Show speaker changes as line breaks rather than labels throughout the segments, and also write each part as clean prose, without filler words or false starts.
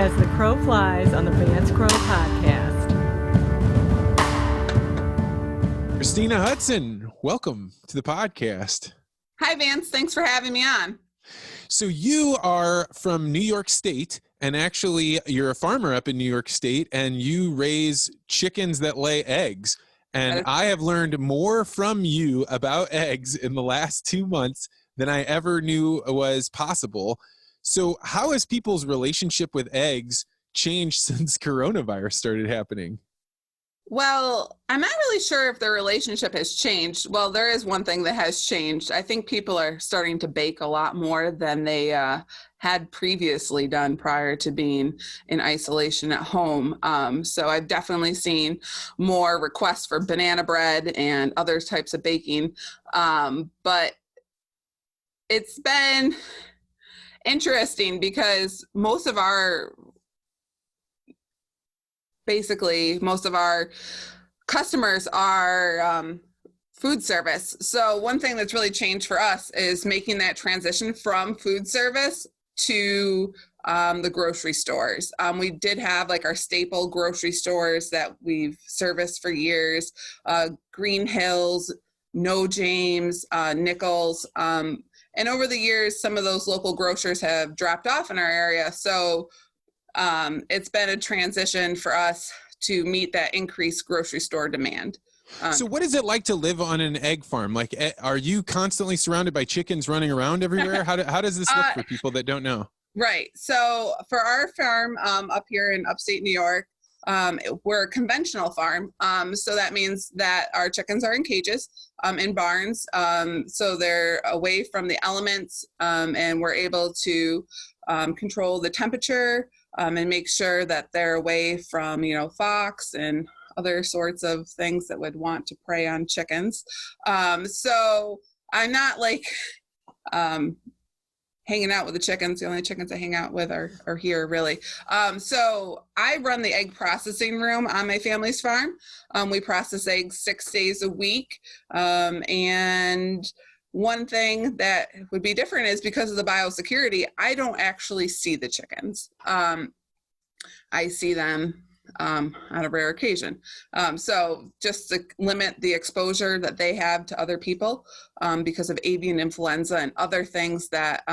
as the crow flies on the Vance Crowe podcast.
Christina Hudson, welcome to the podcast.
Hi, Vance. Thanks for having me on.
So you are from New York State, and actually you're a farmer up in New York State, and you raise chickens that lay eggs. And I have learned more from you about eggs in the last 2 months than I ever knew was possible. So how has people's relationship with eggs changed since coronavirus started happening?
Well, I'm not really sure if their relationship has changed. Well, there is one thing that has changed. I think people are starting to bake a lot more than they had previously done prior to being in isolation at home. So I've definitely seen more requests for banana bread and other types of baking. But it's been interesting because most of our customers are food service. So one thing that's really changed for us is making that transition from food service to the grocery stores. We did have like our staple grocery stores that we've serviced for years, Green Hills, No James, Nichols. And over the years, some of those local grocers have dropped off in our area. So it's been a transition for us to meet that increased grocery store demand.
So what is it like to live on an egg farm? Like, are you constantly surrounded by chickens running around everywhere? How does this look for people that don't know?
Right. So for our farm up here in upstate New York, we're a conventional farm. So that means that our chickens are in cages, in barns. So they're away from the elements, and we're able to control the temperature, and make sure that they're away from, fox and other sorts of things that would want to prey on chickens. So I'm not like hanging out with the chickens. The only chickens I hang out with are here, really. So I run the egg processing room on my family's farm. We process eggs 6 days a week. And one thing that would be different is because of the biosecurity, I don't actually see the chickens. I see them on a rare occasion. So just to limit the exposure that they have to other people because of avian influenza and other things that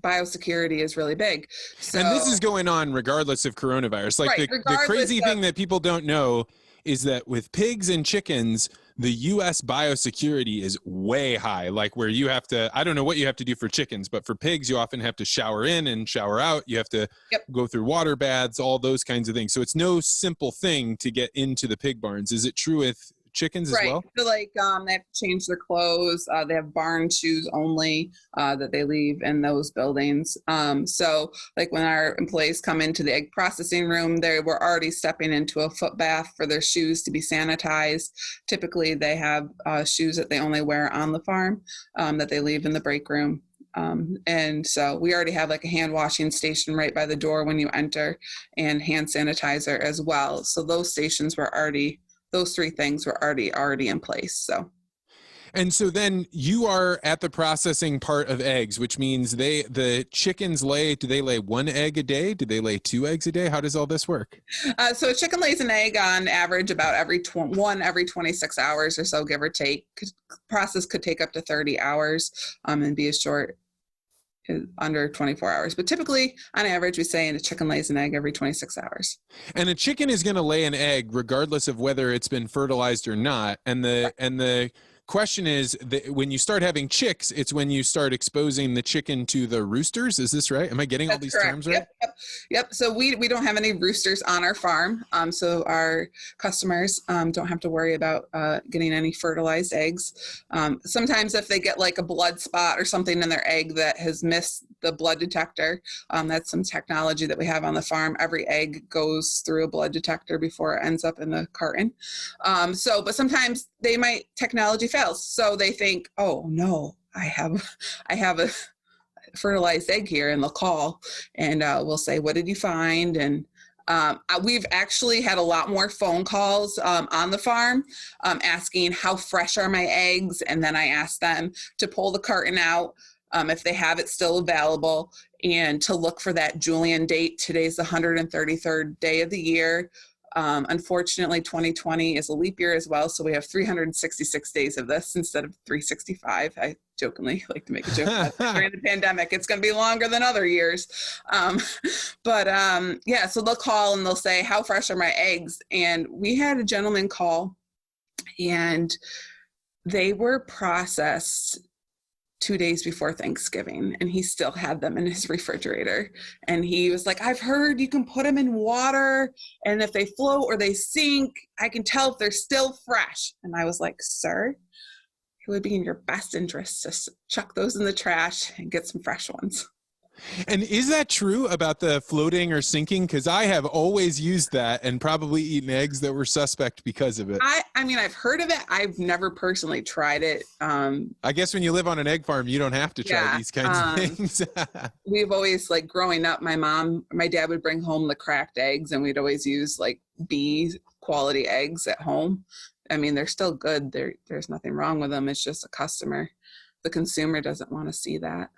biosecurity is really big. So,
and this is going on regardless of coronavirus. Like
right,
the crazy thing that people don't know is that with pigs and chickens, the U.S. biosecurity is way high. Like where you have to, I don't know what you have to do for chickens, but for pigs, you often have to shower in and shower out. You have to go through water baths, all those kinds of things. So it's no simple thing to get into the pig barns. Is it true with chickens as well?
So like they have to change their clothes. They have barn shoes only that they leave in those buildings. So like when our employees come into the egg processing room, they were already stepping into a foot bath for their shoes to be sanitized. Typically they have shoes that they only wear on the farm that they leave in the break room. And so we already have like a hand washing station right by the door when you enter, and hand sanitizer as well. So those three things were already in place. So.
And so then you are at the processing part of eggs, which means the chickens do they lay one egg a day? Do they lay 2 eggs a day? How does all this work?
So a chicken lays an egg on average about every 26 hours or so, give or take. Process could take up to 30 hours and be as short under 24 hours. But typically, on average, we say a chicken lays an egg every 26 hours.
And a chicken is going to lay an egg regardless of whether it's been fertilized or not. And the question is that when you start having chicks, it's when you start exposing the chicken to the roosters. Is this right? Am I getting all these terms right?
Yep. So we don't have any roosters on our farm. So our customers don't have to worry about getting any fertilized eggs. Sometimes if they get like a blood spot or something in their egg that has missed the blood detector, that's some technology that we have on the farm. Every egg goes through a blood detector before it ends up in the carton. But sometimes technology fails. So they think, oh no, I have a fertilized egg here, and they'll call and we'll say, what did you find? And we've actually had a lot more phone calls on the farm asking how fresh are my eggs. And then I ask them to pull the carton out if they have it still available, and to look for that Julian date. Today's the 133rd day of the year. Unfortunately, 2020 is a leap year as well, so we have 366 days of this instead of 365. I jokingly like to make a joke about that during the pandemic. It's going to be longer than other years. Yeah, so they'll call and they'll say, how fresh are my eggs? And we had a gentleman call, and they were processed 2 days before Thanksgiving, and he still had them in his refrigerator. And he was like, I've heard you can put them in water, and if they float or they sink, I can tell if they're still fresh. And I was like, sir, it would be in your best interest to chuck those in the trash and get some fresh ones.
And is that true about the floating or sinking? Because I have always used that and probably eaten eggs that were suspect because of it.
I mean, I've heard of it. I've never personally tried it.
I guess when you live on an egg farm, you don't have to try these kinds of things.
We've always, like, growing up, my dad would bring home the cracked eggs, and we'd always use like B quality eggs at home. I mean, they're still good. There's nothing wrong with them. It's just the consumer doesn't want to see that.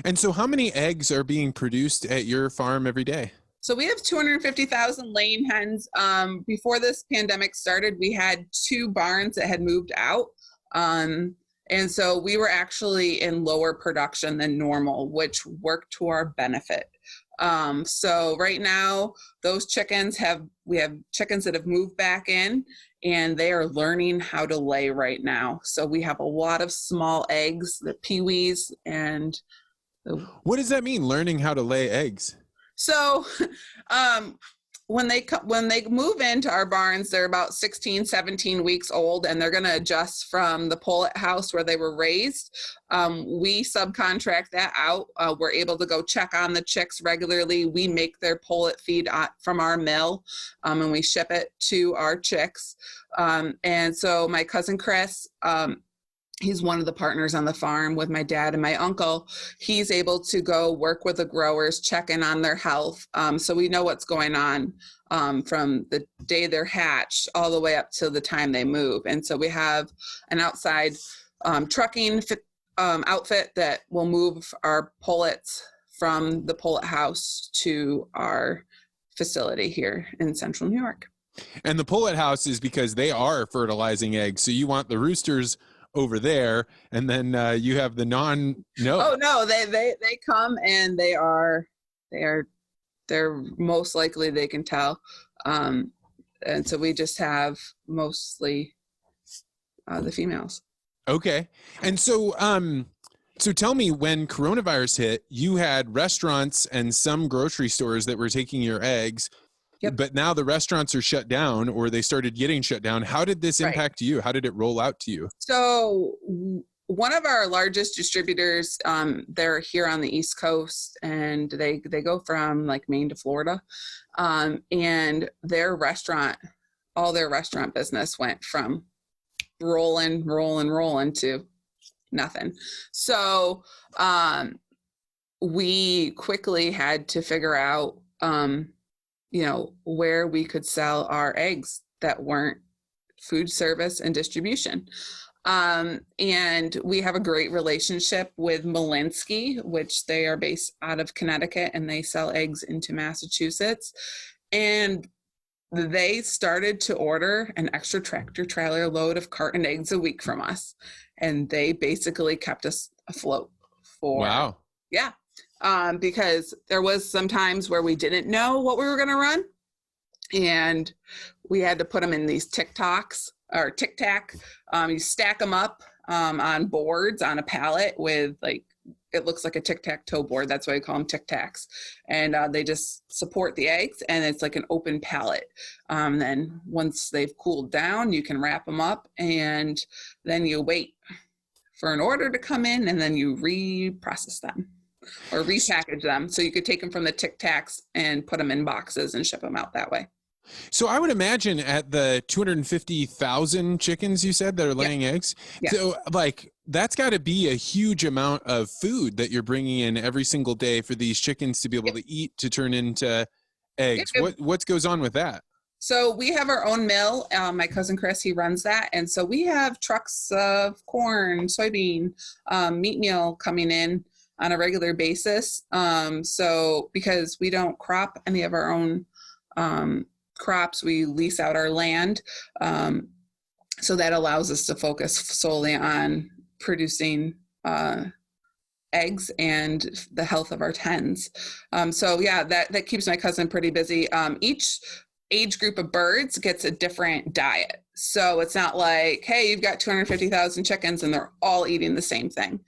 And so how many eggs are being produced at your farm every day?
So we have 250,000 laying hens. Before this pandemic started, we had 2 barns that had moved out. And so we were actually in lower production than normal, which worked to our benefit. So right now, those chickens we have chickens that have moved back in, and they are learning how to lay right now. So we have a lot of small eggs, the peewees, and
what does that mean, learning how to lay eggs?
So when they move into our barns, they're about 16, 17 weeks old, and they're going to adjust from the pullet house where they were raised. We subcontract that out. We're able to go check on the chicks regularly. We make their pullet feed from our mill, and we ship it to our chicks. And so my cousin Chris, he's one of the partners on the farm with my dad and my uncle. He's able to go work with the growers, check in on their health. So we know what's going on from the day they're hatched all the way up to the time they move. And so we have an outside trucking outfit that will move our pullets from the pullet house to our facility here in central New York.
And the pullet house is because they are fertilizing eggs. So you want the roosters over there, and then you have the no.
Oh no, they come, and they're most likely, they can tell. And so we just have mostly the females.
Okay. And so so tell me, when coronavirus hit, you had restaurants and some grocery stores that were taking your eggs.
Yep.
But now the restaurants are shut down, or they started getting shut down. How did this impact you? How did it roll out to you?
So one of our largest distributors, they're here on the East Coast, and they go from like Maine to Florida. And all their restaurant business went from rolling to nothing. So we quickly had to figure out where we could sell our eggs that weren't food service and distribution. And we have a great relationship with Malinsky, which they are based out of Connecticut, and they sell eggs into Massachusetts. And they started to order an extra tractor trailer load of carton eggs a week from us. And they basically kept us afloat for,
wow.
Yeah. Because there was some times where we didn't know what we were going to run, and we had to put them in these Tic Tac. You stack them up on boards on a pallet with, like, it looks like a tic-tac-toe board. That's why we call them Tic Tacs. And they just support the eggs, and it's like an open pallet. Then once they've cooled down, you can wrap them up, and then you wait for an order to come in, and then you reprocess them or repackage them. So you could take them from the Tic Tacs and put them in boxes and ship them out that way.
So I would imagine at the 250,000 chickens you said that are laying eggs.
Yeah.
So like that's got to be a huge amount of food that you're bringing in every single day for these chickens to be able to eat to turn into eggs. What goes on with that?
So we have our own mill. My cousin Chris, he runs that. And so we have trucks of corn, soybean, meat meal coming in on a regular basis. So because we don't crop any of our own crops, we lease out our land. So that allows us to focus solely on producing eggs and the health of our hens. So yeah, that keeps my cousin pretty busy. Each age group of birds gets a different diet. So it's not like, hey, you've got 250,000 chickens and they're all eating the same thing.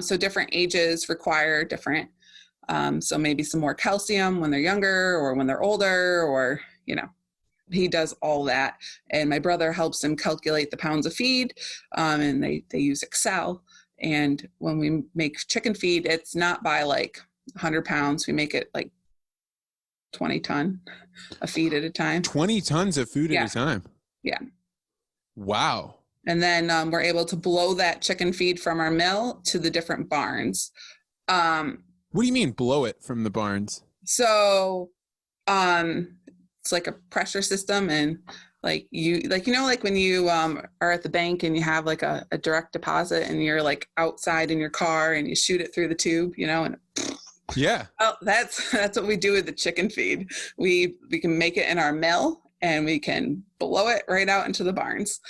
So different ages require different, so maybe some more calcium when they're younger or when they're older, or, he does all that. And my brother helps him calculate the pounds of feed, and they use Excel. And when we make chicken feed, it's not by like 100 pounds. We make it like 20 ton of feed at a time.
20 tons of food at a time.
Yeah.
Wow.
And then we're able to blow that chicken feed from our mill to the different barns.
What do you mean blow it from the barns?
So it's like a pressure system, and like when you are at the bank and you have like a direct deposit and you're like outside in your car and you shoot it through the tube, and
yeah.
Oh, that's what we do with the chicken feed. We can make it in our mill and we can blow it right out into the barns.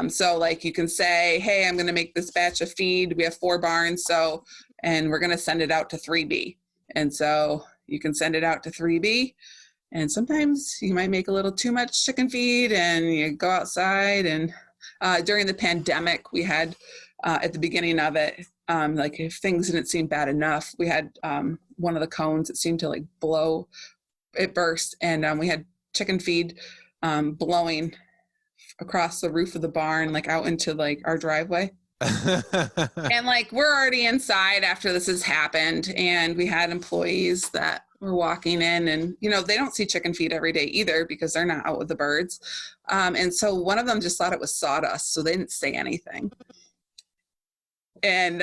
So like you can say, hey, I'm going to make this batch of feed. We have 4 barns. And we're going to send it out to 3B. And so you can send it out to 3B. And sometimes you might make a little too much chicken feed and you go outside. And during the pandemic, we had, at the beginning of it, like if things didn't seem bad enough, we had one of the cones that seemed to like blow, it burst. And we had chicken feed blowing across the roof of the barn, like out into like our driveway. And like we're already inside after this has happened, and we had employees that were walking in, and they don't see chicken feed every day either because they're not out with the birds. And so one of them just thought it was sawdust, so they didn't say anything. And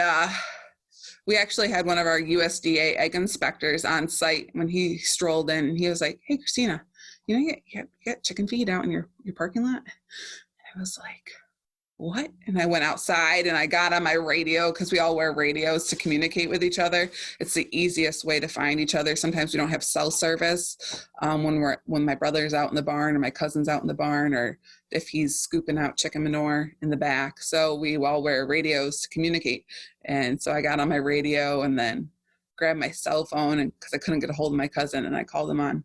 we actually had one of our USDA egg inspectors on site when he strolled in, and he was like, hey, Christina, you get chicken feed out in your parking lot? And I was like, what? And I went outside and I got on my radio, because we all wear radios to communicate with each other. It's the easiest way to find each other. Sometimes we don't have cell service when my brother's out in the barn or my cousin's out in the barn, or if he's scooping out chicken manure in the back. So we all wear radios to communicate. And so I got on my radio and then grabbed my cell phone, and because I couldn't get a hold of my cousin, and I called him on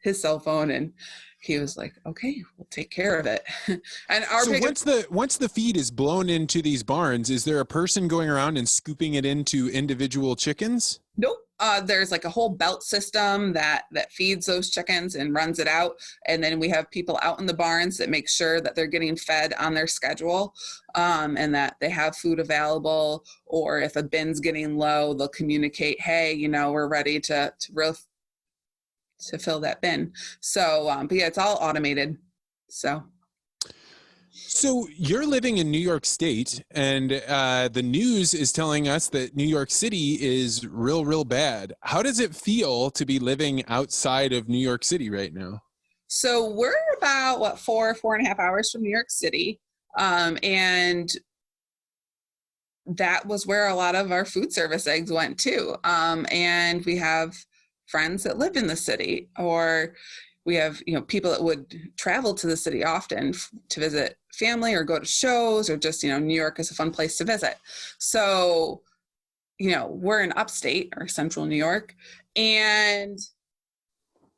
his cell phone, and he was like, okay, we'll take care of it. And
once the feed is blown into these barns, is there a person going around and scooping it into individual chickens?
Nope. There's like a whole belt system that feeds those chickens and runs it out. And then we have people out in the barns that make sure that they're getting fed on their schedule, and that they have food available. Or if a bin's getting low, they'll communicate, hey, we're ready to fill that bin. So, but yeah, it's all automated. So
you're living in New York State, and the news is telling us that New York City is real bad. How does it feel to be living outside of New York City right now?
So we're about 4.5 hours from New York City. And that was where a lot of our food service eggs went too. And we have friends that live in the city, or we have, people that would travel to the city often to visit family or go to shows, or just, New York is a fun place to visit. So, we're in upstate or central New York. And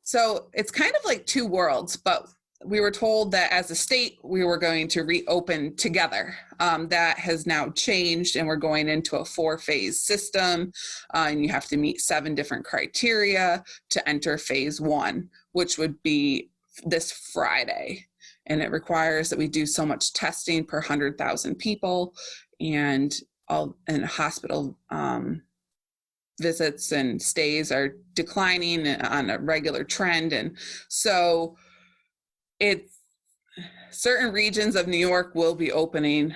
so it's kind of like two worlds, but we were told that as a state, we were going to reopen together. That has now changed, and we're going into a 4-phase system, and you have to meet 7 different criteria to enter phase 1, which would be this Friday. And it requires that we do so much testing per 100,000 people, and hospital visits and stays are declining on a regular trend. And so it's certain regions of New York will be opening.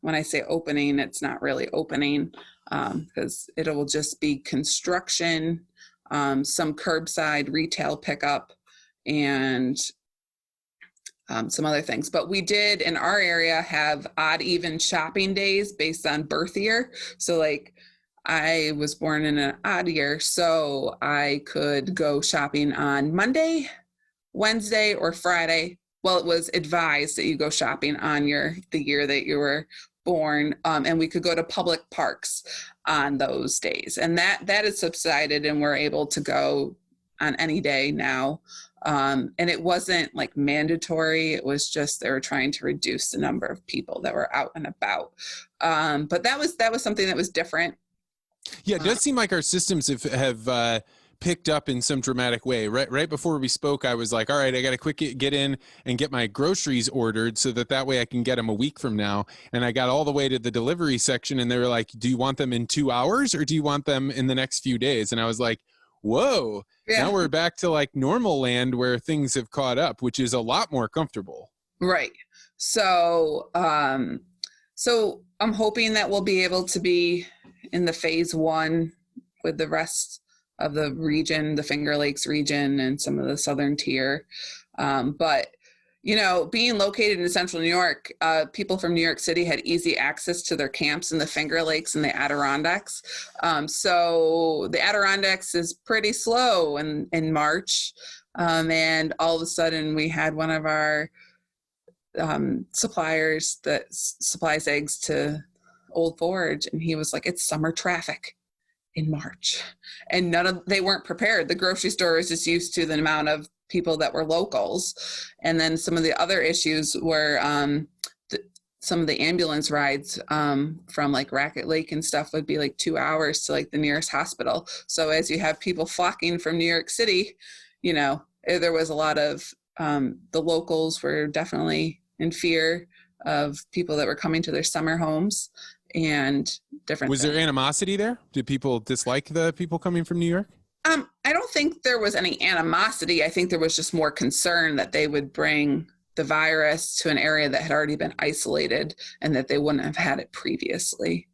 When I say opening, it's not really opening, because it will just be construction, some curbside retail pickup, and some other things. But we did in our area have odd even shopping days based on birth year. So like I was born in an odd year, so I could go shopping on Monday, Wednesday, or Friday. Well, it was advised that you go shopping on the year that you were born, and we could go to public parks on those days. And that has subsided, and we're able to go on any day now. And it wasn't like mandatory. It was just they were trying to reduce the number of people that were out and about. But that was something that was different.
Yeah, it does seem like our systems have picked up in some dramatic way. Right before we spoke, I was like, all right, I got to quick get in and get my groceries ordered so that way I can get them a week from now. And I got all the way to the delivery section, and they were like, do you want them in 2 hours or do you want them in the next few days? And I was like, whoa, now we're back to like normal land where things have caught up, which is a lot more comfortable.
Right. So, so I'm hoping that we'll be able to be in the phase 1 with the rest of the region, the Finger Lakes region and some of the southern tier. But, you know, being located in central New York, people from New York City had easy access to their camps in the Finger Lakes and the Adirondacks. So the Adirondacks is pretty slow in March. And all of a sudden we had one of our suppliers that supplies eggs to Old Forge, and he was like, it's summer traffic in March. And they weren't prepared. The grocery store was just used to the amount of people that were locals. And then some of the other issues were some of the ambulance rides from like Racket Lake and stuff would be like 2 hours to like the nearest hospital. So as you have people flocking from New York City, you know, there was a lot of the locals were definitely in fear of people that were coming to their summer homes and different
Was
things.
there animosity there? Did people dislike the people coming from New York?
I don't think there was any animosity. I think there was just more concern that they would bring the virus to an area that had already been isolated and that they wouldn't have had it previously.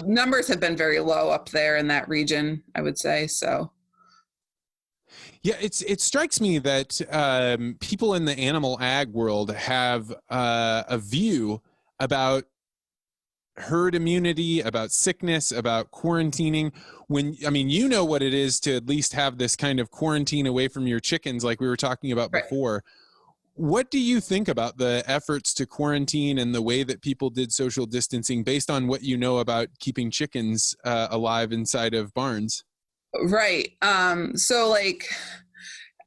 Numbers have been very low up there in that region, I would say. So.
Yeah, it strikes me that people in the animal ag world have a view about herd immunity, about sickness, about quarantining. You know what it is to at least have this kind of quarantine away from your chickens like we were talking about before. What do you think about the efforts to quarantine and the way that people did social distancing based on what you know about keeping chickens alive inside of barns?
Right. So like,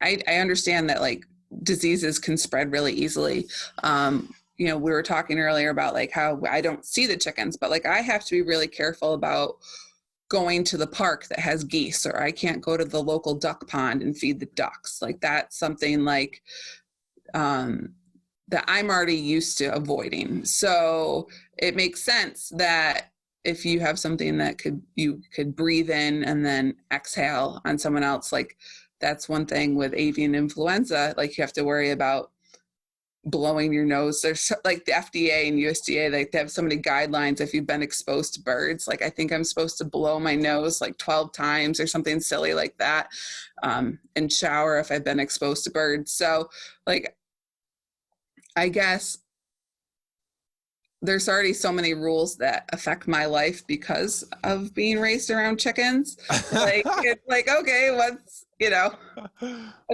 I understand that like diseases can spread really easily. You know, we were talking earlier about like how I don't see the chickens, but like I have to be really careful about going to the park that has geese, or I can't go to the local duck pond and feed the ducks. Like that's something like that I'm already used to avoiding. So it makes sense that if you have something that you could breathe in and then exhale on someone else, like that's one thing with avian influenza, like you have to worry about blowing your nose. There's like the FDA and USDA, like they have so many guidelines if you've been exposed to birds. Like I think I'm supposed to blow my nose like 12 times or something silly like that, and shower if I've been exposed to birds. So like, I guess there's already so many rules that affect my life because of being raised around chickens. Like it's like, okay, what's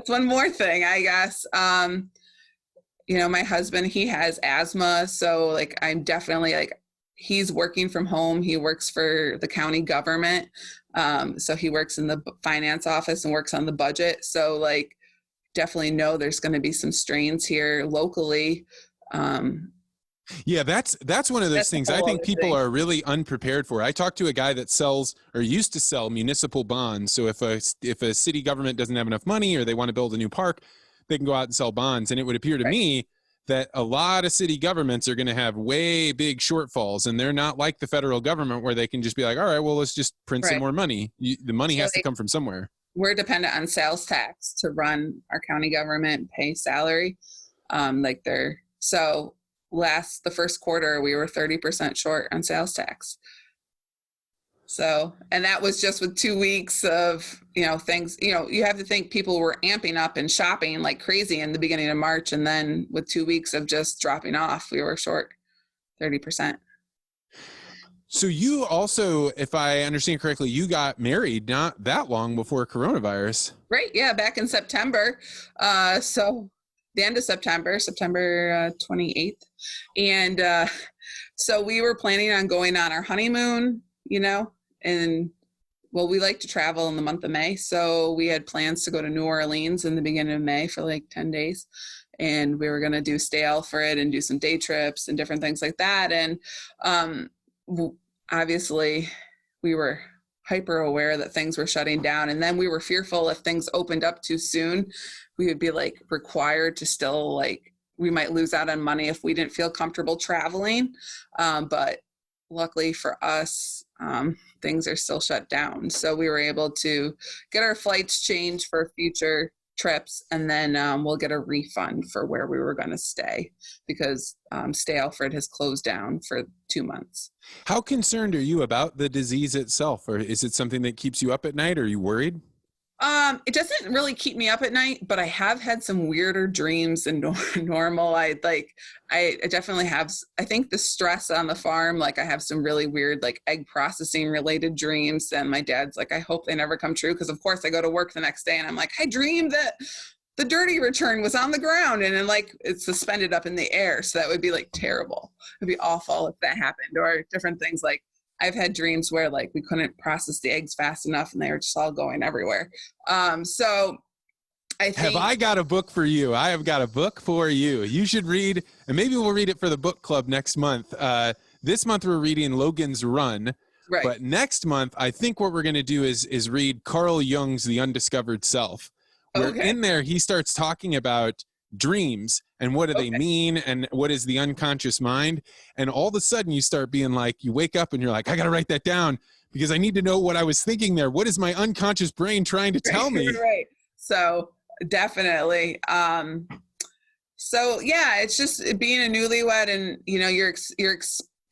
one more thing, I guess. You know, my husband, he has asthma. So like, I'm definitely like, he's working from home. He works for the county government. So he works in the finance office and works on the budget. So like, definitely know there's going to be some strains here locally.
Yeah, that's one of those things I think people are really unprepared for. I talked to a guy that sells or used to sell municipal bonds. So if a city government doesn't have enough money or they want to build a new park, they can go out and sell bonds. And it would appear to me that a lot of city governments are going to have way big shortfalls, and they're not like the federal government where they can just be like, all right, well, let's just print some more money. The money has to come from somewhere. We're
dependent on sales tax to run our county government, pay salary. So the first quarter, we were 30% short on sales tax. So, and that was just with 2 weeks of, things, you have to think people were amping up and shopping like crazy in the beginning of March. And then with 2 weeks of just dropping off, we were short 30%.
So you also, if I understand correctly, you got married not that long before coronavirus.
Right. Yeah. Back in September. So the end of September, September 28th. And so we were planning on going on our honeymoon, and well, we like to travel in the month of May. So we had plans to go to New Orleans in the beginning of May for like 10 days. And we were going to do stay Alfred and do some day trips and different things like that. And obviously we were hyper aware that things were shutting down. And then we were fearful if things opened up too soon, we would be like required to still we might lose out on money if we didn't feel comfortable traveling. But luckily for us, things are still shut down. So we were able to get our flights changed for future trips, and then we'll get a refund for where we were going to stay because Stay Alfred has closed down for 2 months.
How concerned are you about the disease itself, or is it something that keeps you up at night? Are you worried?
It doesn't really keep me up at night, but I have had some weirder dreams than normal. I definitely have, I think the stress on the farm, I have some really weird, egg processing related dreams. And my dad's like, I hope they never come true. Cause of course I go to work the next day and I'm like, I dreamed that the dirty return was on the ground and then it's suspended up in the air. So that would be terrible. It'd be awful if that happened, or different things I've had dreams where we couldn't process the eggs fast enough and they were just all going everywhere. So I think.
Have I got a book for you? I have got a book for you. You should read, and maybe we'll read it for the book club next month. This month we're reading Logan's Run. Right. But next month, I think what we're going to do is read Carl Jung's The Undiscovered Self. Where in there he starts talking about dreams and what do they mean and what is the unconscious mind, and all of a sudden you start being you wake up and you're like, I got to write that down because I need to know what I was thinking there. What is my unconscious brain trying to tell me?
Right. So definitely. So yeah, it's just being a newlywed and you're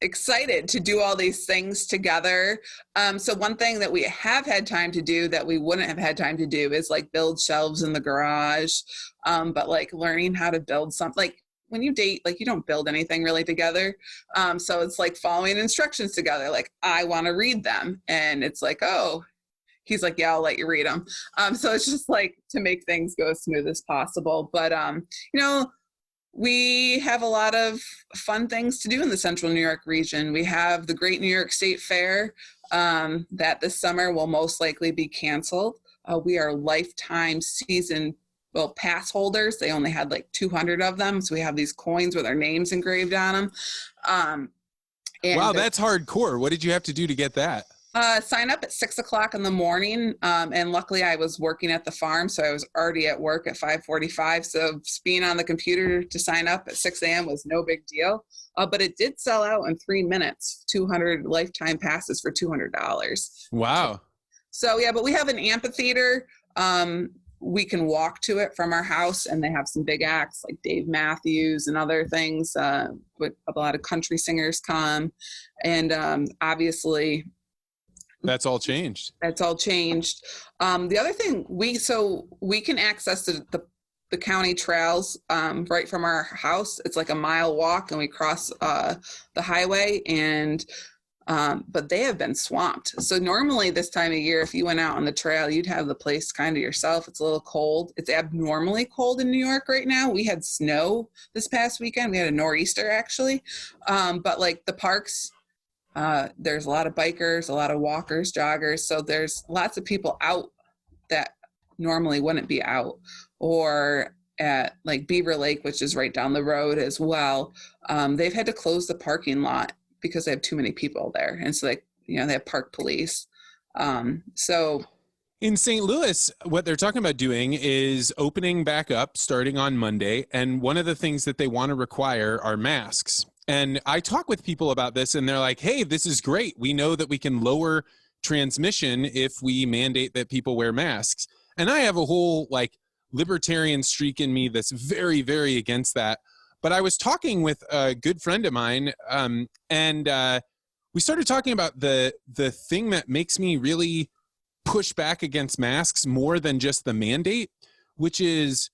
excited to do all these things together. So one thing that we have had time to do that we wouldn't have had time to do is build shelves in the garage. But learning how to build something, when you date, you don't build anything really together. So it's following instructions together. I want to read them. And it's oh, he's like, yeah, I'll let you read them. So it's just to make things go as smooth as possible. But, we have a lot of fun things to do in the Central New York region. We have the Great New York State Fair that this summer will most likely be canceled. We are lifetime season pass holders. They only had 200 of them. So we have these coins with our names engraved on them.
Wow, that's hardcore. What did you have to do to get that?
Sign up at 6:00 in the morning. And luckily I was working at the farm, so I was already at work at 5:45. So being on the computer to sign up at 6 a.m. was no big deal. But it did sell out in 3 minutes, 200 lifetime passes for $200.
Wow.
So yeah, but we have an amphitheater. We can walk to it from our house, and they have some big acts like Dave Matthews and other things. But a lot of country singers come. And obviously,
that's all changed.
That's all changed. The other thing, we can access the county trails right from our house. It's a mile walk, and we cross the highway, and but they have been swamped. So normally this time of year, if you went out on the trail, you'd have the place kind of yourself. It's a little cold. It's abnormally cold in New York right now. We had snow this past weekend. We had a nor'easter actually. But the parks, there's a lot of bikers, a lot of walkers, joggers. So there's lots of people out that normally wouldn't be out, or at Beaver Lake, which is right down the road as well. They've had to close the parking lot because they have too many people there. And so they have park police. So
in St. Louis, what they're talking about doing is opening back up starting on Monday. And one of the things that they want to require are masks. And I talk with people about this and they're like, hey, this is great. We know that we can lower transmission if we mandate that people wear masks. And I have a whole libertarian streak in me that's very, very against that. But I was talking with a good friend of mine and we started talking about the thing that makes me really push back against masks more than just the mandate, which is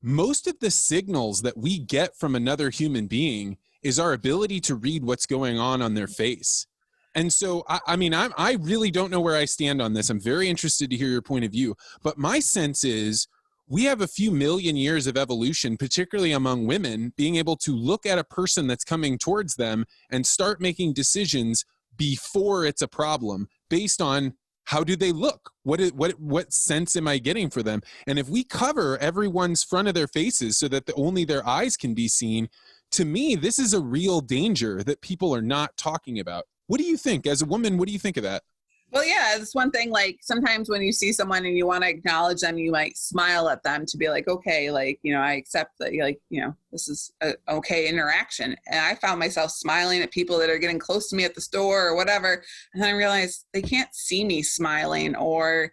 most of the signals that we get from another human being is our ability to read what's going on their face. And so, I mean, I really don't know where I stand on this. I'm very interested to hear your point of view. But my sense is we have a few million years of evolution, particularly among women, being able to look at a person that's coming towards them and start making decisions before it's a problem based on how do they look? What sense am I getting for them? And if we cover everyone's front of their faces so that only their eyes can be seen, to me, this is a real danger that people are not talking about. What do you think? As a woman, what do you think of that?
Well, yeah, it's one thing, like sometimes when you see someone and you want to acknowledge them, you might smile at them to be like, okay, like, you know, I accept that, like, you know, this is an okay interaction. And I found myself smiling at people that are getting close to me at the store or whatever. And then I realized they can't see me smiling or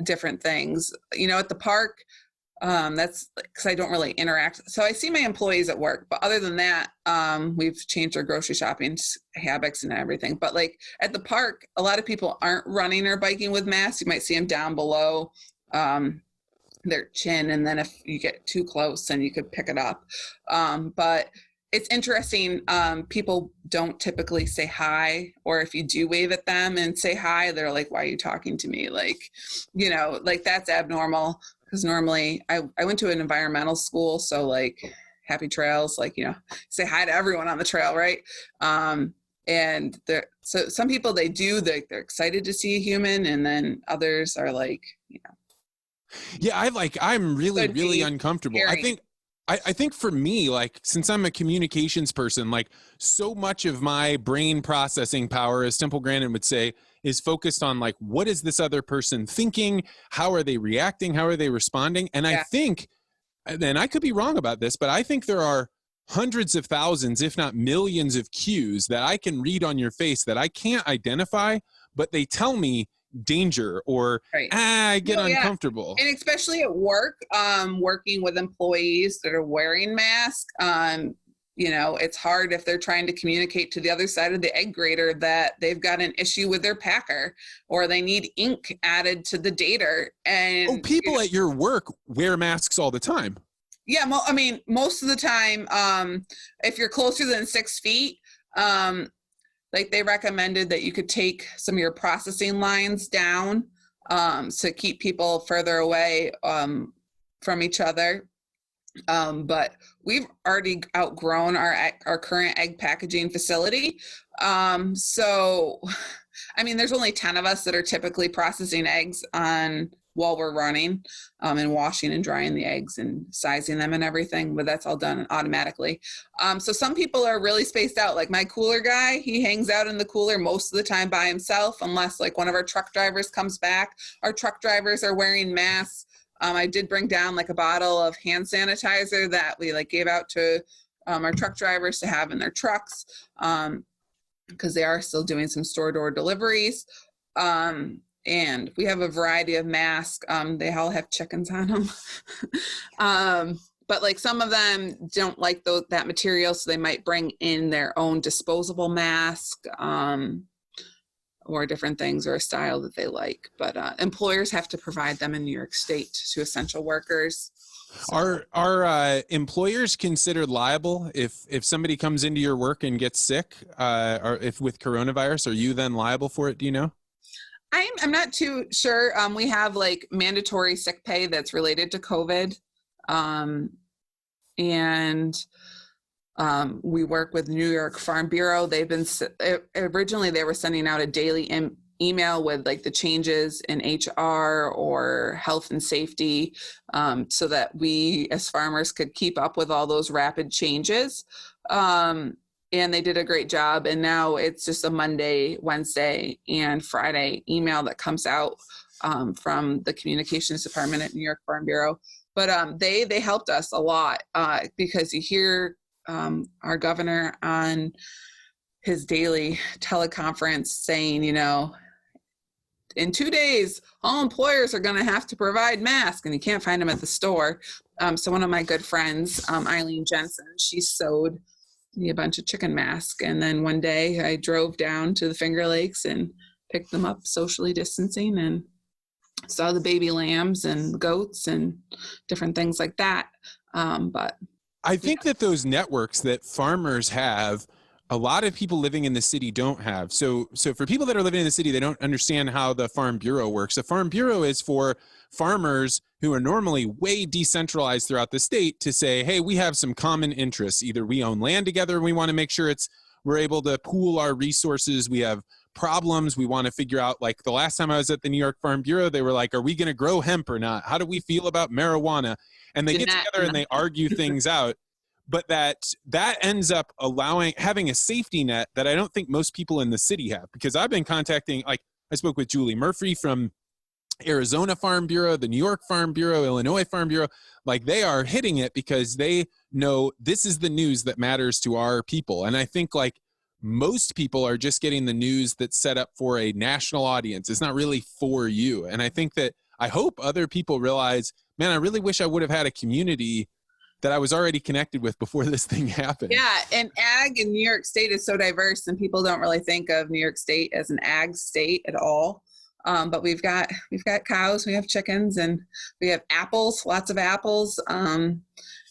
different things, you know, at the park. That's because I don't really interact. So I see my employees at work, but other than that, we've changed our grocery shopping habits and everything. But like at the park, a lot of people aren't running or biking with masks. You might see them down below their chin. And then if you get too close, then you could pick it up. But it's interesting. People don't typically say hi, or if you do wave at them and say hi, they're like, why are you talking to me? Like, you know, like that's abnormal. Because normally I went to an environmental school, so like happy trails, like, you know, say hi to everyone on the trail, right? And so some people they're excited to see a human, and then others are like, you know.
Yeah, I'm really uncomfortable.
Caring.
I think for me, like, since I'm a communications person, like so much of my brain processing power, as Temple Grandin would say, is focused on like, what is this other person thinking? How are they reacting? How are they responding? And I think, and I could be wrong about this, but I think there are hundreds of thousands, if not millions of cues that I can read on your face that I can't identify, but they tell me danger or I get uncomfortable.
And especially at work, working with employees that are wearing masks, you know, it's hard if they're trying to communicate to the other side of the egg grater that they've got an issue with their packer or they need ink added to the dater. And
people at your work wear masks all the time.
Yeah, I mean, most of the time, if you're closer than 6 feet, like they recommended that you could take some of your processing lines down to keep people further away from each other. But we've already outgrown our current egg packaging facility. So, I mean, there's only 10 of us that are typically processing eggs while we're running and washing and drying the eggs and sizing them and everything, but that's all done automatically. So some people are really spaced out. Like my cooler guy, he hangs out in the cooler most of the time by himself, unless like one of our truck drivers comes back. Our truck drivers are wearing masks. I did bring down like a bottle of hand sanitizer that we like gave out to our truck drivers to have in their trucks because they are still doing some store door deliveries. And we have a variety of masks. They all have chickens on them. But like some of them don't like that material, so they might bring in their own disposable mask. Or different things or a style that they like. But employers have to provide them in New York State to essential workers.
So. Are employers considered liable if somebody comes into your work and gets sick, or if with coronavirus, are you then liable for it? Do you know?
I'm not too sure. We have like mandatory sick pay that's related to COVID. And we work with New York Farm Bureau. Originally they were sending out a daily email with like the changes in HR or health and safety, so that we as farmers could keep up with all those rapid changes. And they did a great job. And now it's just a Monday, Wednesday, and Friday email that comes out from the communications department at New York Farm Bureau. But they helped us a lot because you hear our governor on his daily teleconference saying, you know, in 2 days, all employers are going to have to provide masks, and you can't find them at the store. So one of my good friends, Eileen Jensen, she sewed me a bunch of chicken masks. And then one day I drove down to the Finger Lakes and picked them up socially distancing and saw the baby lambs and goats and different things like that. But
I think that those networks that farmers have a lot of people living in the city don't have. So for people that are living in the city, they don't understand how the Farm Bureau works. The Farm Bureau is for farmers who are normally way decentralized throughout the state to say, hey, we have some common interests. Either we own land together and we want to make sure we're able to pool our resources. We have problems. We want to figure out, like the last time I was at the New York Farm Bureau, they were like, are we going to grow hemp or not? How do we feel about marijuana? And they get together and they argue things out. But that ends up having a safety net that I don't think most people in the city have, because I've been contacting, like I spoke with Julie Murphy from Arizona Farm Bureau, the New York Farm Bureau, Illinois Farm Bureau. Like, they are hitting it because they know this is the news that matters to our people. And I think like most people are just getting the news that's set up for a national audience. It's not really for you. And I think that I hope other people realize, man, I really wish I would have had a community that I was already connected with before this thing happened.
Yeah, and ag in New York State is so diverse, and people don't really think of New York State as an ag state at all. But we've got cows, we have chickens, and we have apples, lots of apples.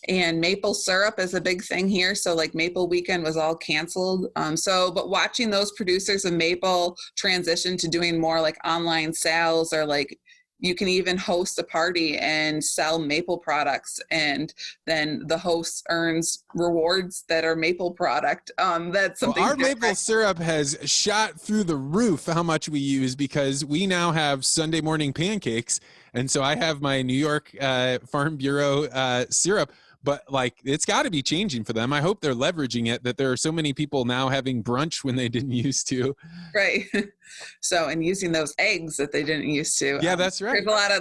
And maple syrup is a big thing here. So like Maple Weekend was all canceled. But watching those producers of maple transition to doing more like online sales, or like you can even host a party and sell maple products, and then the host earns rewards that are maple product. That's something.
Well, our maple syrup has shot through the roof how much we use, because we now have Sunday morning pancakes. And so I have my New York Farm Bureau syrup. But like, it's got to be changing for them. I hope they're leveraging it, that there are so many people now having brunch when they didn't used to.
Right. So, and using those eggs that they didn't used to.
Yeah, that's right.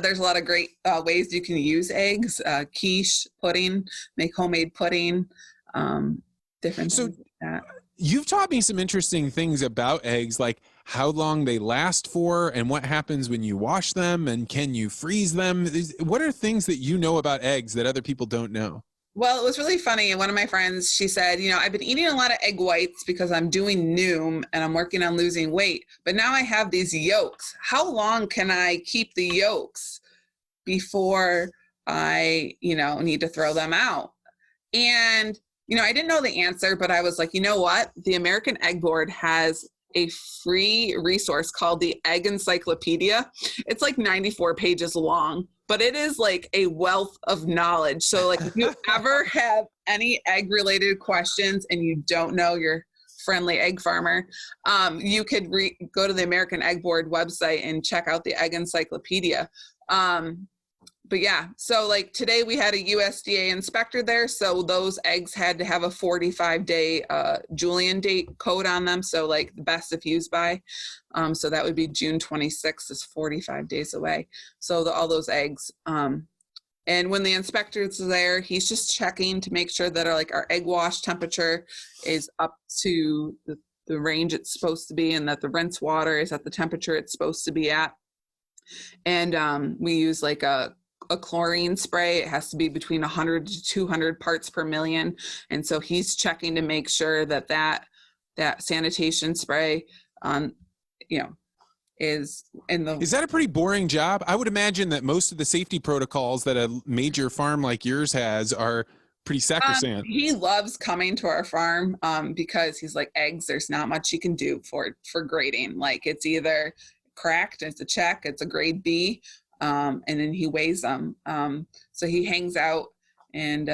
There's a lot of great ways you can use eggs, quiche, pudding, make homemade pudding, different things like that.
You've taught me some interesting things about eggs, like how long they last for and what happens when you wash them, and can you freeze them? What are things that you know about eggs that other people don't know?
Well, it was really funny. One of my friends, she said, I've been eating a lot of egg whites because I'm doing Noom and I'm working on losing weight, but now I have these yolks. How long can I keep the yolks before I, need to throw them out? And, I didn't know the answer, but I was like, you know what? The American Egg Board has a free resource called the Egg Encyclopedia. It's like 94 pages long, but it is like a wealth of knowledge. So like, if you ever have any egg related questions and you don't know your friendly egg farmer, you could go to the American Egg Board website and check out the Egg Encyclopedia. But yeah, so like today we had a USDA inspector there. So those eggs had to have a 45-day Julian date code on them. So like the best if used by. So that would be June 26th is 45 days away. So all those eggs. And when the inspector's there, he's just checking to make sure that our egg wash temperature is up to the range it's supposed to be, and that the rinse water is at the temperature it's supposed to be at. And we use like a chlorine spray. It has to be between 100 to 200 parts per million. And so he's checking to make sure that sanitation spray, is in the... Is
that a pretty boring job? I would imagine that most of the safety protocols that a major farm like yours has are pretty sacrosanct.
He loves coming to our farm because he's like, eggs, there's not much you can do for grading. Like, it's either cracked, it's a check, it's a grade B, and then he weighs them. So he hangs out and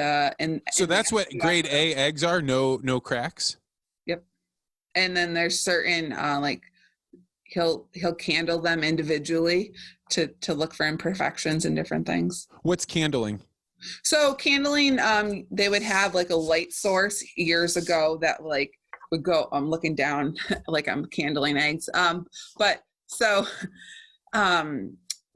so that's what grade A eggs are. No cracks.
Yep. And then there's certain like he'll candle them individually to look for imperfections and different things.
What's candling?
So candling, they would have like a light source years ago that like would go, I'm looking down like I'm candling eggs.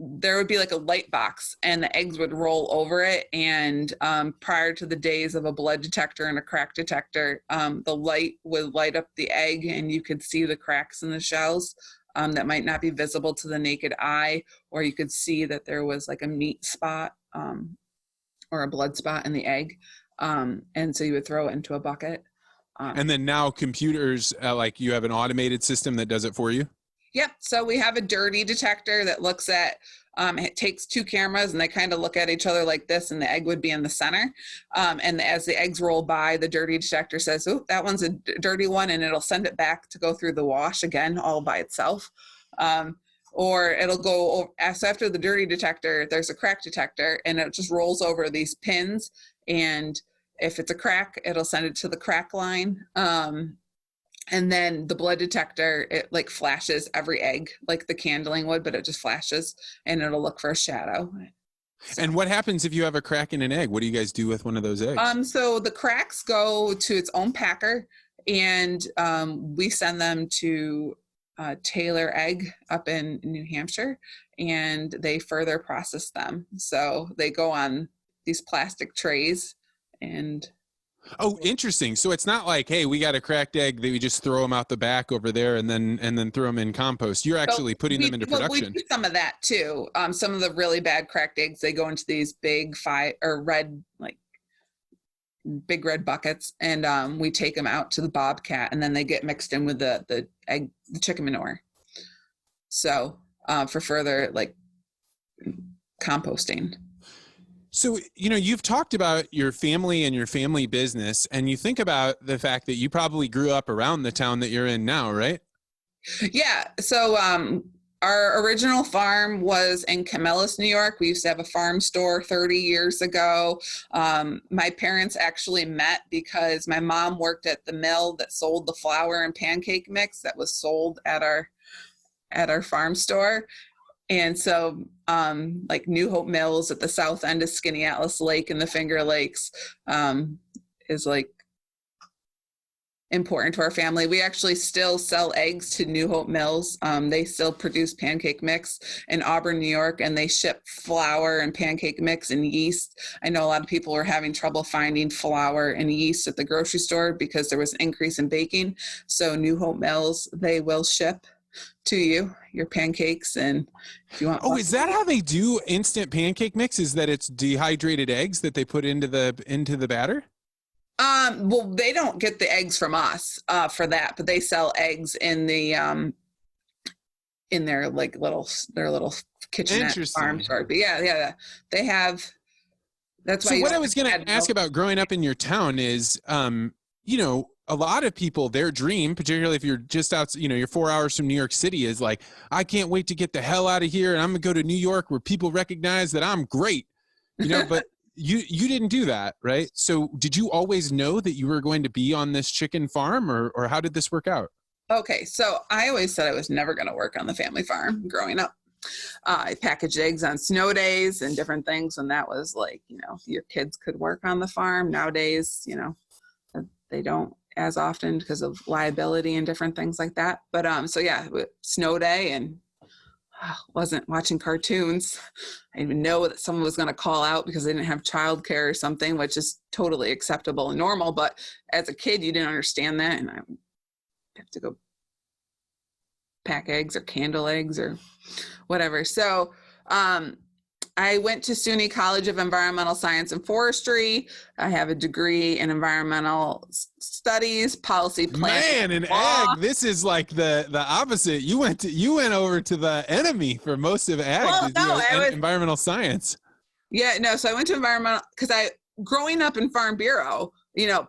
There would be like a light box and the eggs would roll over it. And prior to the days of a blood detector and a crack detector, the light would light up the egg and you could see the cracks in the shells that might not be visible to the naked eye, or you could see that there was like a meat spot or a blood spot in the egg. And so you would throw it into a bucket.
And then now computers, like you have an automated system that does it for you?
Yep. So we have a dirty detector that looks at, it takes two cameras and they kind of look at each other like this, and the egg would be in the center. And as the eggs roll by, the dirty detector says, oh, that one's a dirty one, and it'll send it back to go through the wash again, all by itself. Or it'll go, so after the dirty detector, there's a crack detector, and it just rolls over these pins. And if it's a crack, it'll send it to the crack line. And then the blood detector, it like flashes every egg like the candling would, but it just flashes and it'll look for a shadow.
And what happens if you have a crack in an egg? What do you guys do with one of those eggs?
So the cracks go to its own packer, and we send them to Taylor Egg up in New Hampshire, and they further process them. So they go on these plastic trays and...
Oh, interesting. So it's not like, hey, we got a cracked egg that we just throw them out the back over there and then throw them in compost. You're actually putting them into production.
We do some of that too. Some of the really bad cracked eggs, they go into these big big red buckets, and we take them out to the Bobcat, and then they get mixed in with the chicken manure. So for further like composting.
So, you've talked about your family and your family business, and you think about the fact that you probably grew up around the town that you're in now, right?
Yeah. So our original farm was in Camillus, New York. We used to have a farm store 30 years ago. My parents actually met because my mom worked at the mill that sold the flour and pancake mix that was sold at our farm store. And so like New Hope Mills at the south end of Skinny Atlas Lake and the Finger Lakes is like important to our family. We actually still sell eggs to New Hope Mills. They still produce pancake mix in Auburn, New York, and they ship flour and pancake mix and yeast. I know a lot of people are having trouble finding flour and yeast at the grocery store because there was an increase in baking. So New Hope Mills, they will ship to you your pancakes, and if you want.
Oh, is that how they do instant pancake mix? Is that it's dehydrated eggs that they put into the batter?
Well, they don't get the eggs from us for that, but they sell eggs in the in their little kitchenette farm store. But yeah, they have. That's why.
So what I was going to ask about growing up in your town is, a lot of people, their dream, particularly if you're just out, you're 4 hours from New York City, is like, I can't wait to get the hell out of here, and I'm gonna go to New York where people recognize that I'm great, but you didn't do that, right? So did you always know that you were going to be on this chicken farm, or how did this work out?
Okay, so I always said I was never going to work on the family farm growing up. I packaged eggs on snow days and different things, and that was like, your kids could work on the farm. Nowadays, they don't as often because of liability and different things like that. But so yeah, snow day, and wasn't watching cartoons. I didn't even know that someone was going to call out because they didn't have childcare or something, which is totally acceptable and normal. But as a kid, you didn't understand that, and I have to go pack eggs or candle eggs or whatever. So I went to SUNY College of Environmental Science and Forestry. I have a degree in environmental studies, policy planning.
Man, an egg. This is like the opposite. You went over to the enemy for most of ag.
Well, no,
environmental science.
Yeah, no. So I went to environmental because growing up in Farm Bureau,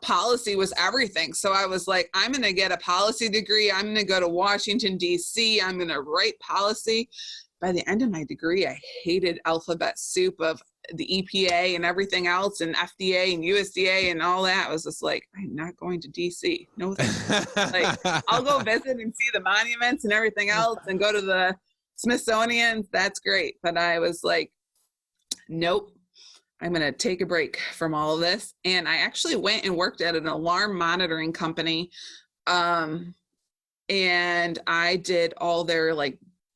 policy was everything. So I was like, I'm going to get a policy degree. I'm going to go to Washington, D.C. I'm going to write policy. By the end of my degree, I hated alphabet soup of the EPA and everything else, and FDA and USDA and all that. I was just like, I'm not going to DC. No, like, I'll go visit and see the monuments and everything else and go to the Smithsonian. That's great. But I was like, nope, I'm going to take a break from all of this. And I actually went and worked at an alarm monitoring company. And I did all their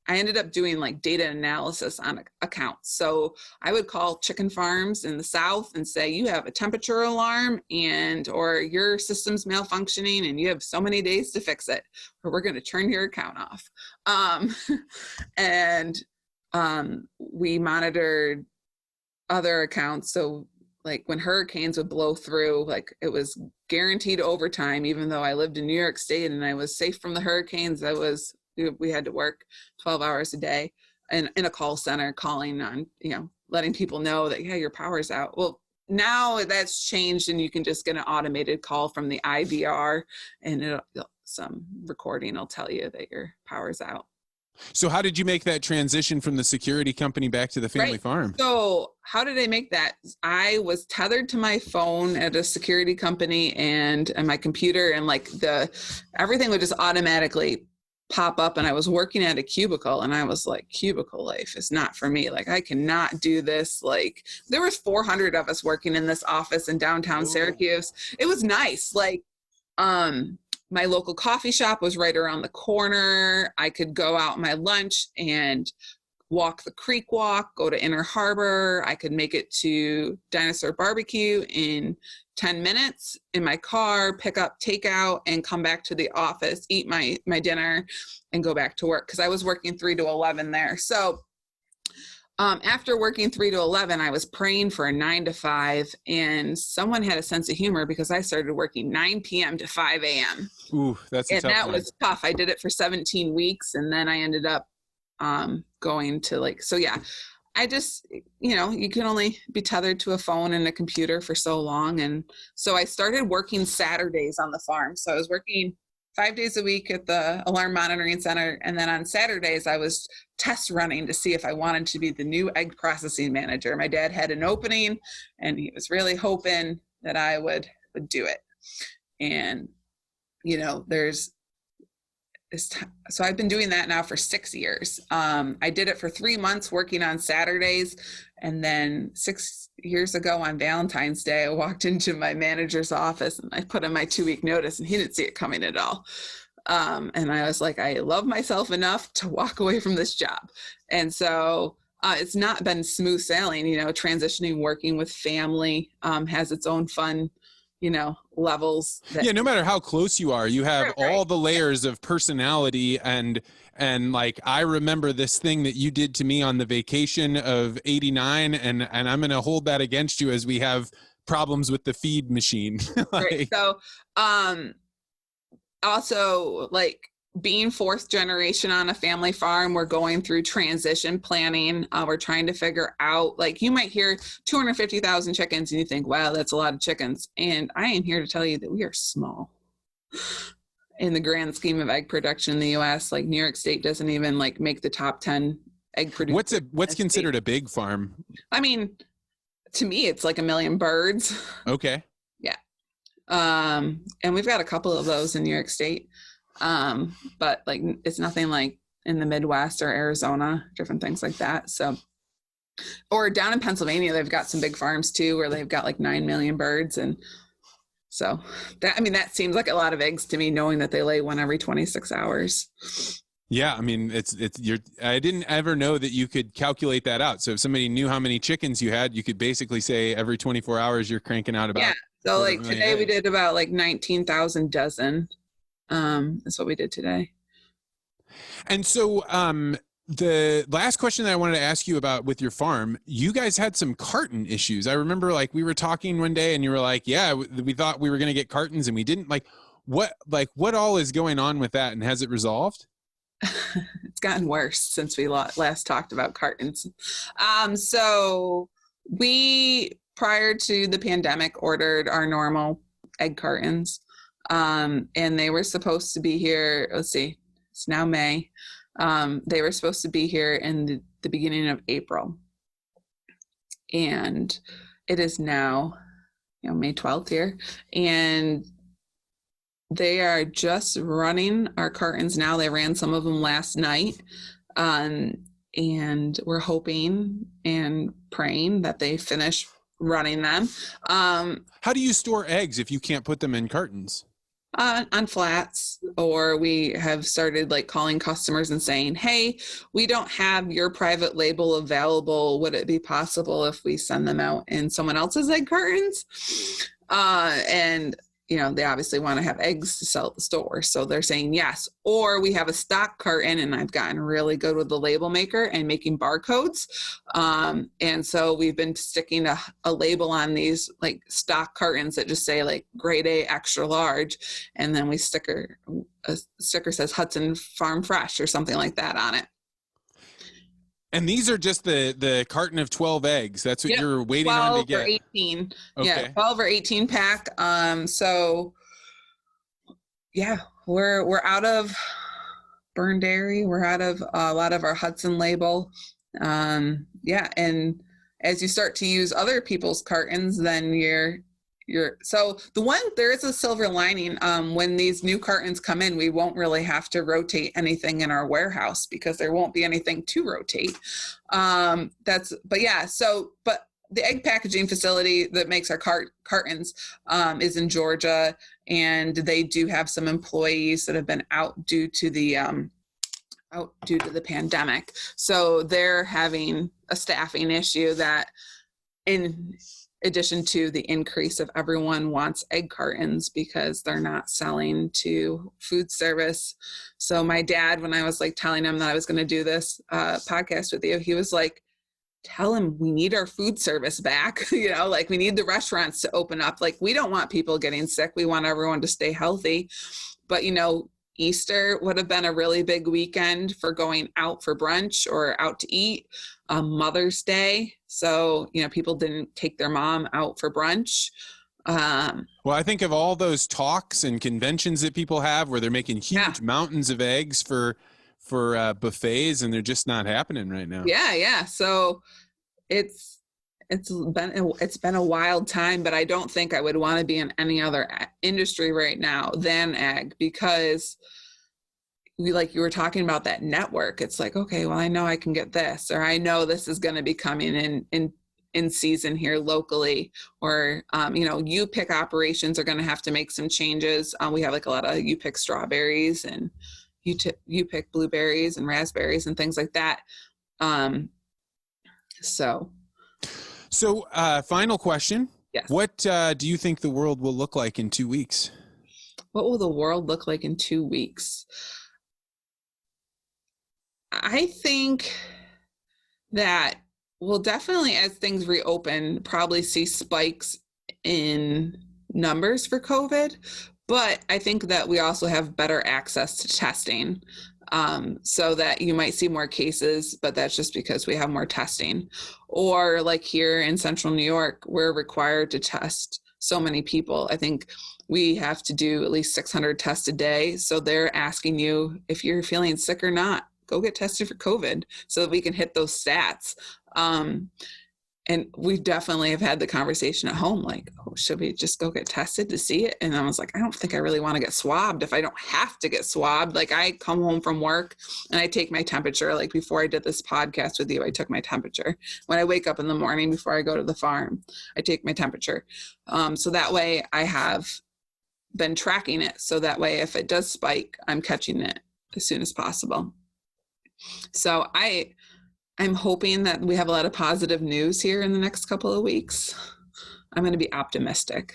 I ended up doing data analysis on accounts. So I would call chicken farms in the South and say, you have a temperature alarm or your system's malfunctioning and you have so many days to fix it, or we're going to turn your account off. We monitored other accounts. So when hurricanes would blow through, it was guaranteed overtime, even though I lived in New York State and I was safe from the hurricanes. I was we had to work 12 hours a day and in a call center calling on, letting people know that, yeah, your power's out. Well, now that's changed and you can just get an automated call from the IVR and some recording will tell you that your power's out.
So how did you make that transition from the security company back to the family farm?
So how did I make that? I was tethered to my phone at a security company and my computer, and like everything would just automatically pop up, and I was working at a cubicle and I was like, cubicle life is not for me. Like I cannot do this. Like there was 400 of us working in this office in downtown Syracuse. It was nice. Like, my local coffee shop was right around the corner. I could go out my lunch and walk the creek walk, go to Inner Harbor. I could make it to Dinosaur Barbecue in 10 minutes in my car, pick up takeout, and come back to the office, eat my dinner, and go back to work because I was working 3 to 11 there. So after working 3 to 11, I was praying for a 9 to 5, and someone had a sense of humor because I started working 9 p.m. to 5 a.m.
Ooh, that's a tough one.
Was tough. I did it for 17 weeks, and then I ended up going to I just, you can only be tethered to a phone and a computer for so long. And so I started working Saturdays on the farm. So I was working 5 days a week at the alarm monitoring center. And then on Saturdays, I was test running to see if I wanted to be the new egg processing manager. My dad had an opening and he was really hoping that I would do it. And, so I've been doing that now for 6 years. I did it for 3 months working on Saturdays. And then 6 years ago on Valentine's Day, I walked into my manager's office and I put in my 2-week notice and he didn't see it coming at all. And I was like, I love myself enough to walk away from this job. And so it's not been smooth sailing, transitioning, working with family has its own fun levels.
No matter how close you are, you have all the layers of personality and like, I remember this thing that you did to me on the vacation of 89 and I'm going to hold that against you as we have problems with the feed machine.
Right. So, also being 4th generation on a family farm, we're going through transition planning. We're trying to figure out, you might hear 250,000 chickens and you think, wow, that's a lot of chickens. And I am here to tell you that we are small in the grand scheme of egg production in the U.S. New York State doesn't even make the top 10 egg producers.
What's considered a big farm? I mean,
to me, it's 1 million birds.
Okay.
Yeah. And we've got a couple of those in New York State. But it's nothing like in the Midwest or Arizona, different things like that. So, or down in Pennsylvania, they've got some big farms too, where they've got 9 million birds. And so that seems like a lot of eggs to me, knowing that they lay one every 26 hours.
Yeah. I mean, I didn't ever know that you could calculate that out. So if somebody knew how many chickens you had, you could basically say every 24 hours, you're cranking out about.
Yeah. So today we did about 19,000 dozen. That's what we did today.
And so the last question that I wanted to ask you about with your farm, you guys had some carton issues. I remember we were talking one day and you were like, yeah, we thought we were going to get cartons and we didn't. What all is going on with that, and has it resolved?
It's gotten worse since we last talked about cartons. So we, prior to the pandemic, ordered our normal egg cartons. And they were supposed to be here, it's now May. They were supposed to be here in the beginning of April. And it is now, May 12th here. And they are just running our cartons now. They ran some of them last night. And we're hoping and praying that they finish running them.
How do you store eggs if you can't put them in cartons?
On flats, or we have started calling customers and saying, hey, we don't have your private label available. Would it be possible if we send them out in someone else's egg cartons? And they obviously want to have eggs to sell at the store. So they're saying yes. Or we have a stock carton, and I've gotten really good with the label maker and making barcodes. And so we've been sticking a label on these like stock cartons that just say like grade A extra large. And then a sticker says Hudson Farm Fresh or something like that on it.
And these are just the carton of 12 eggs. That's what you're waiting on to get.
12 or 18.
Okay.
Yeah, 12 or 18 pack. So yeah, we're out of Burn Dairy. We're out of a lot of our Hudson label. Yeah, and as you start to use other people's cartons, then so there is a silver lining. When these new cartons come in, we won't really have to rotate anything in our warehouse because there won't be anything to rotate. But the egg packaging facility that makes our cartons is in Georgia, and they do have some employees that have been out due to the pandemic. So they're having a staffing issue that, in addition to the increase of everyone wants egg cartons because they're not selling to food service. So my dad, when I was like telling him that I was going to do this podcast with you, he was like, tell him we need our food service back. Like we need the restaurants to open up. Like we don't want people getting sick. We want everyone to stay healthy. But, Easter would have been a really big weekend for going out for brunch or out to eat. Mother's Day. So, people didn't take their mom out for brunch.
Well, I think of all those talks and conventions that people have where they're making huge mountains of eggs for buffets, and they're just not happening right now.
Yeah. So it's been a wild time, but I don't think I would want to be in any other industry right now than egg, because like you were talking about that network. It's like, okay, well, I know I can get this, or I know this is going to be coming in season here locally, or, U-Pick operations are going to have to make some changes. We have like a lot of U-Pick strawberries and U-Pick blueberries and raspberries and things like that. So final question. Yes. What
do you think the world will look like in 2 weeks?
What will the world look like in 2 weeks? I think that we'll definitely, as things reopen, probably see spikes in numbers for COVID. But I think that we also have better access to testing, so that you might see more cases, but that's just because we have more testing. Or like here in Central New York, we're required to test so many people. I think we have to do at least 600 tests a day. So they're asking you if you're feeling sick or not, go get tested for COVID so that we can hit those stats. And we definitely have had the conversation at home, like, oh, should we just go get tested to see it? And I was like, I don't think I really want to get swabbed if I don't have to get swabbed. Like I come home from work and I take my temperature. Like before I did this podcast with you, I took my temperature. When I wake up in the morning before I go to the farm, I take my temperature. So that way I have been tracking it. So that way, if it does spike, I'm catching it as soon as possible. So I'm hoping that we have a lot of positive news here in the next couple of weeks. I'm going to be optimistic.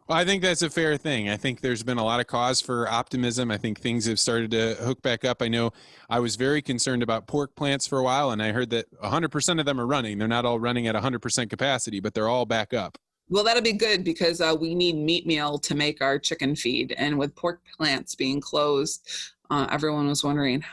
Well, I think that's a fair thing. I think there's been a lot of cause for optimism. I think things have started to hook back up. I know I was very concerned about pork plants for a while, and I heard that 100% of them are running. They're not all running at 100% capacity, but they're all back up.
Well, that'll be good because we need meat meal to make our chicken feed. And with pork plants being closed, everyone was wondering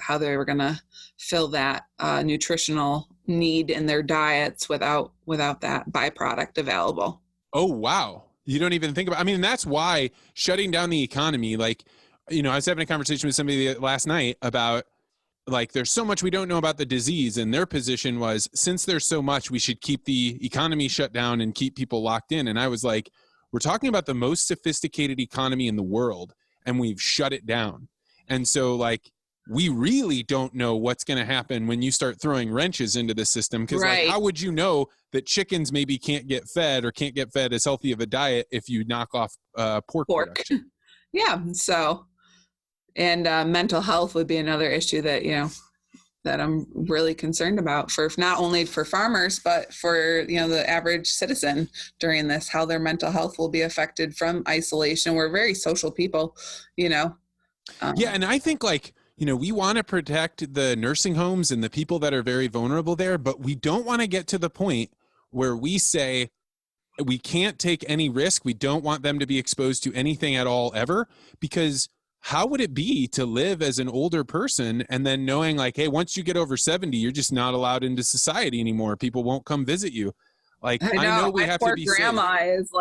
how they were going to fill that nutritional need in their diets without that byproduct available.
Oh, wow. You don't even think about, that's why shutting down the economy, I was having a conversation with somebody last night about there's so much we don't know about the disease, and their position was, since there's so much, we should keep the economy shut down and keep people locked in. And I was like, we're talking about the most sophisticated economy in the world, and we've shut it down. And so we really don't know what's going to happen when you start throwing wrenches into the system. Because how would you know that chickens maybe can't get fed or can't get fed as healthy of a diet if you knock off pork production?
Yeah. So, and mental health would be another issue that, that I'm really concerned about, for not only for farmers, but for, the average citizen during this, how their mental health will be affected from isolation. We're very social people, Yeah.
And I think we want to protect the nursing homes and the people that are very vulnerable there, but we don't want to get to the point where we say we can't take any risk. We don't want them to be exposed to anything at all ever, because how would it be to live as an older person and then knowing hey, once you get over 70, you're just not allowed into society anymore. People won't come visit you. I know we have to be safe.
Grandma is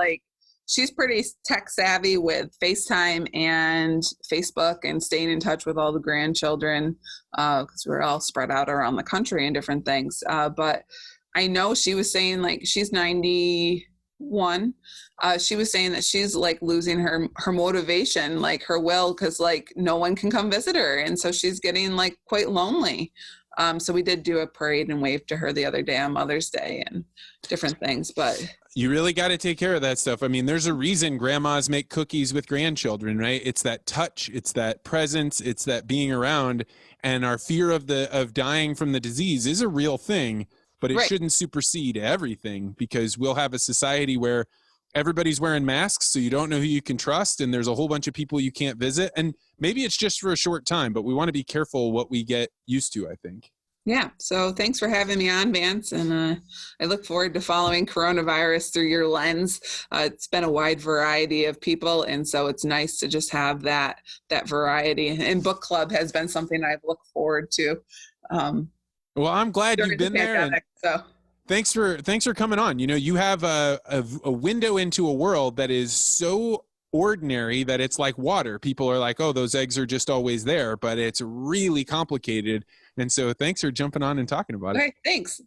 she's pretty tech savvy with FaceTime and Facebook and staying in touch with all the grandchildren, because we're all spread out around the country and different things. But I know she was saying she's 91. She was saying that she's losing her motivation, her will, because no one can come visit her, and so she's getting quite lonely. So we did do a parade and wave to her the other day on Mother's Day and different things. But
you really got to take care of that stuff. I mean, there's a reason grandmas make cookies with grandchildren, right? It's that touch, it's that presence, it's that being around, and our fear of dying from the disease is a real thing, but it shouldn't supersede everything, because we'll have a society where everybody's wearing masks, so you don't know who you can trust, and there's a whole bunch of people you can't visit, and maybe it's just for a short time, but we want to be careful what we get used to, I think.
Yeah. So thanks for having me on, Vance. And I look forward to following coronavirus through your lens. It's been a wide variety of people, and so it's nice to just have that variety. And book club has been something I've looked forward to.
Well, I'm glad you've been there.
So
thanks for coming on. You have a window into a world that is so ordinary that it's like water. People are like, oh, those eggs are just always there, but it's really complicated. And so thanks for jumping on and talking about it.
All right, thanks.